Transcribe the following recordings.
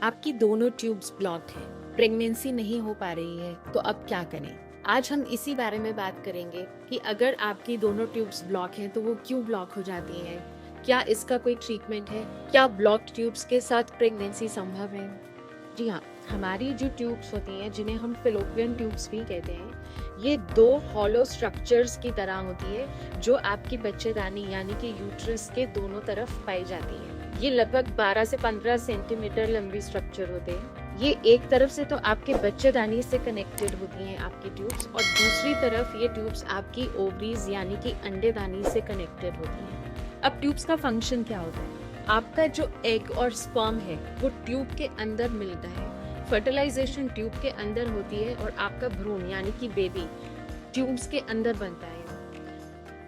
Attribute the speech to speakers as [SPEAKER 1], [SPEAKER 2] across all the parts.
[SPEAKER 1] आपकी दोनों tubes block हैं, प्रेगनेंसी नहीं हो पा रही है, तो अब क्या करें? आज हम इसी बारे में बात करेंगे कि अगर आपकी दोनों ट्यूब्स ब्लॉक हैं तो वो क्यों ब्लॉक हो जाती हैं? क्या इसका कोई ट्रीटमेंट है? क्या ब्लॉक्ड ट्यूब्स के साथ प्रेगनेंसी संभव है? जी हाँ, हमारी जो ट्यूब्स होती हैं जिन्हें हम फेलोपियन ट्यूब्स भी कहते हैं, ये दो हॉलो स्ट्रक्चर्स की तरह होती है जो आपकी बच्चेदानी यानी कि यूट्रस के दोनों तरफ पाई जाती है। ये लगभग 12 से 15 सेंटीमीटर लंबी स्ट्रक्चर होते हैं। ये एक तरफ से तो आपके बच्चेदानी से कनेक्टेड होती हैं आपकी ट्यूब्स, और दूसरी तरफ ये ट्यूब्स आपकी ओवरीज यानी कि अंडेदानी से कनेक्टेड होती हैं। अब ट्यूब्स का फंक्शन क्या होता है? आपका जो एग और स्पर्म है वो ट्यूब के अंदर मिलता है, फर्टिलाइजेशन ट्यूब के अंदर होती है, और आपका भ्रूण यानी कि बेबी ट्यूब्स के अंदर बनता है।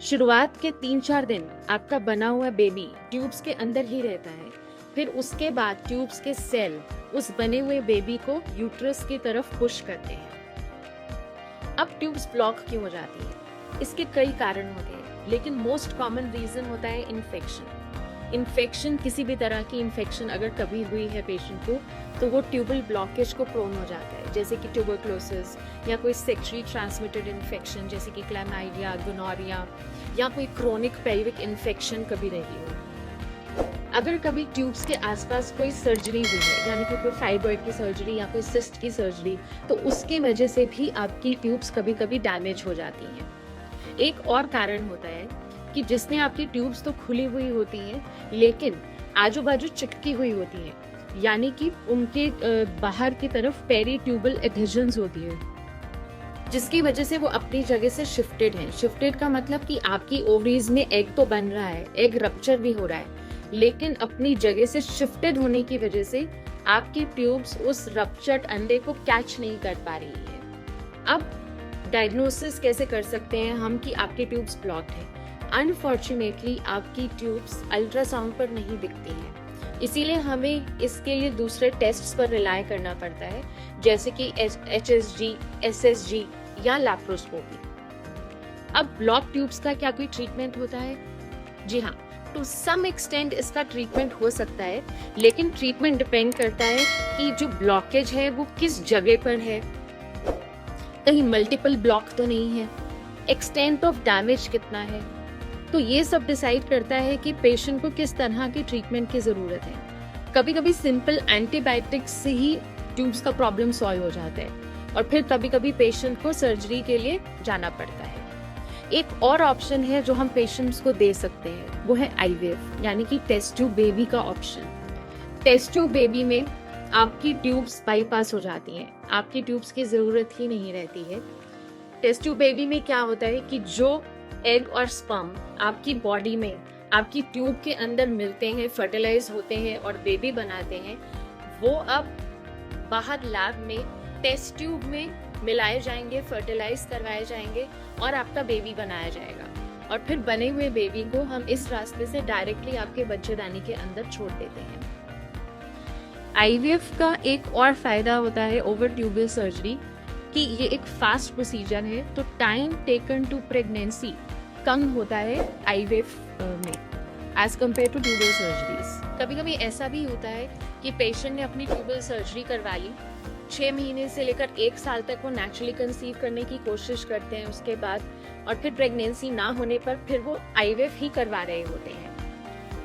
[SPEAKER 1] शुरुआत के 3-4 दिन आपका बना हुआ बेबी ट्यूब्स के अंदर ही रहता है। फिर उसके बाद ट्यूब्स के सेल उस बने हुए बेबी को यूट्रस की तरफ पुश करते हैं। अब ट्यूब्स ब्लॉक क्यों हो जाती है? इसके कई कारण होते हैं, लेकिन मोस्ट कॉमन रीजन होता है इन्फेक्शन। किसी भी तरह की इन्फेक्शन अगर कभी हुई है पेशेंट को, तो वो ट्यूबल ब्लॉकेज को प्रोन हो जाता है, जैसे कि ट्यूबरक्लोसिस या कोई सेक्सुअली ट्रांसमिटेड इन्फेक्शन जैसे कि क्लैमाइडिया, गोनोरिया, या कोई क्रोनिक पेल्विक इन्फेक्शन कभी रही हो। अगर कभी ट्यूब्स के आसपास कोई सर्जरी हुई है, यानी कि कोई फाइब्रॉइड की सर्जरी या कोई सिस्ट की सर्जरी, तो उसकी वजह से भी आपकी ट्यूब्स कभी कभी डैमेज हो जाती हैं। एक और कारण होता है कि जिसमें आपकी ट्यूब्स तो खुली हुई होती हैं, लेकिन आजू बाजू चिटकी हुई होती हैं, यानी कि उनके बाहर की तरफ पेरी ट्यूबल एडहेजन्स होती है, जिसकी वजह से वो अपनी जगह से शिफ्टेड हैं। शिफ्टेड का मतलब कि आपकी ओवरीज में एग तो बन रहा है, एग रप्चर भी हो रहा है, लेकिन अपनी जगह से शिफ्टेड होने की वजह से आपकी ट्यूब्स उस रप्चर्ड अंडे को कैच नहीं कर पा रही है। अब डायग्नोसिस कैसे कर सकते हैं हम कि आपकी ट्यूब्स ब्लॉक्ड है? अनफॉर्चुनेटली आपकी ट्यूब्स अल्ट्रासाउंड पर नहीं दिखती हैं, इसीलिए हमें इसके लिए दूसरे टेस्ट्स पर रिलाय करना पड़ता है, जैसे कि HSG, SSG या लैप्रोस्कोपी। अब ब्लॉक ट्यूब्स का क्या कोई ट्रीटमेंट होता है? जी हाँ, टू सम एक्सटेंट इसका ट्रीटमेंट हो सकता है, लेकिन ट्रीटमेंट डिपेंड करता है कि जो ब्लॉकेज है वो किस जगह पर है, कहीं मल्टीपल ब्लॉक तो नहीं है, एक्सटेंट ऑफ डैमेज कितना है। तो ये सब डिसाइड करता है कि पेशेंट को किस तरह की ट्रीटमेंट की जरूरत है। कभी कभी सिंपल एंटीबायोटिक्स से ही ट्यूब्स का प्रॉब्लम सॉल्व हो जाता है, और फिर कभी कभी पेशेंट को सर्जरी के लिए जाना पड़ता है। एक और ऑप्शन है जो हम पेशेंट्स को दे सकते हैं, वो है IVF यानी कि टेस्ट ट्यूब बेबी का ऑप्शन। टेस्ट ट्यूब बेबी में आपकी ट्यूब्स बाईपास हो जाती हैं, आपकी ट्यूब्स की जरूरत ही नहीं रहती है। टेस्ट ट्यूब बेबी में क्या होता है कि जो एग और स्पर्म आपकी बॉडी में आपकी ट्यूब के अंदर मिलते हैं, फर्टिलाइज होते हैं और बेबी बनाते हैं, वो अब बाहर लैब में टेस्ट ट्यूब में मिलाए जाएंगे, फर्टिलाइज करवाए जाएंगे और आपका बेबी बनाया जाएगा। और फिर बने हुए बेबी को हम इस रास्ते से डायरेक्टली आपके बच्चेदानी के अंदर छोड़ देते हैं। IVF का एक और फायदा होता है ओवर ट्यूबल सर्जरी कि ये एक फास्ट प्रोसीजर है, तो टाइम टेकन टू प्रेगनेंसी कम होता है IVF में as compare to tubal surgeries. कभी कभी ऐसा भी होता है कि पेशेंट ने अपनी ट्यूबल सर्जरी करवा ली, 6 महीने से लेकर 1 साल तक वो नेचुरली कंसीव करने की कोशिश करते हैं उसके बाद, और फिर प्रेगनेंसी ना होने पर फिर वो IVF ही करवा रहे होते हैं।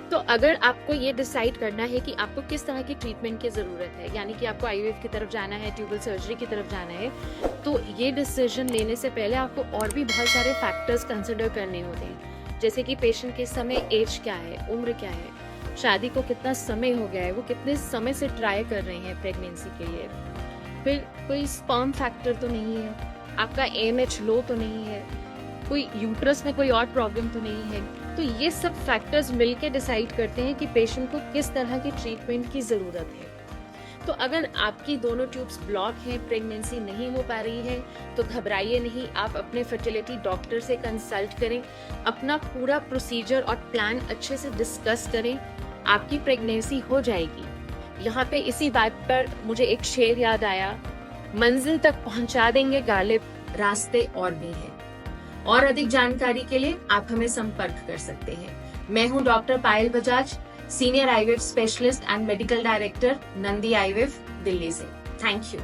[SPEAKER 1] तो अगर आपको ये डिसाइड करना है कि आपको किस तरह की ट्रीटमेंट की ज़रूरत है, यानी कि आपको IVF की तरफ जाना है, ट्यूबल सर्जरी की तरफ जाना है, तो ये डिसीजन लेने से पहले आपको और भी बहुत सारे फैक्टर्स कंसिडर करने होते हैं, जैसे कि पेशेंट के समय एज क्या है, उम्र क्या है, शादी को कितना समय हो गया है, वो कितने समय से ट्राई कर रहे हैं प्रेगनेंसी के लिए, फिर कोई स्पर्म फैक्टर तो नहीं है, आपका AMH लो तो नहीं है, कोई यूट्रस में कोई और प्रॉब्लम तो नहीं है। तो ये सब फैक्टर्स मिलकर डिसाइड करते हैं कि पेशेंट को किस तरह की ट्रीटमेंट की ज़रूरत है। तो अगर आपकी दोनों ट्यूब्स ब्लॉक हैं, प्रेगनेंसी नहीं हो पा रही है, तो घबराइए नहीं, आप अपने फर्टिलिटी डॉक्टर से कंसल्ट करें, अपना पूरा प्रोसीजर और प्लान अच्छे से डिस्कस करें, आपकी प्रेगनेंसी हो जाएगी। यहाँ पे इसी बात पर मुझे एक शेर याद आया, मंजिल तक पहुँचा देंगे गालिब, रास्ते और भी हैं। और अधिक जानकारी के लिए आप हमें संपर्क कर सकते हैं। मैं हूँ doctor Payal Bajaj, senior IVF specialist and medical director, Nandi IVF, Delhi से। Thank you.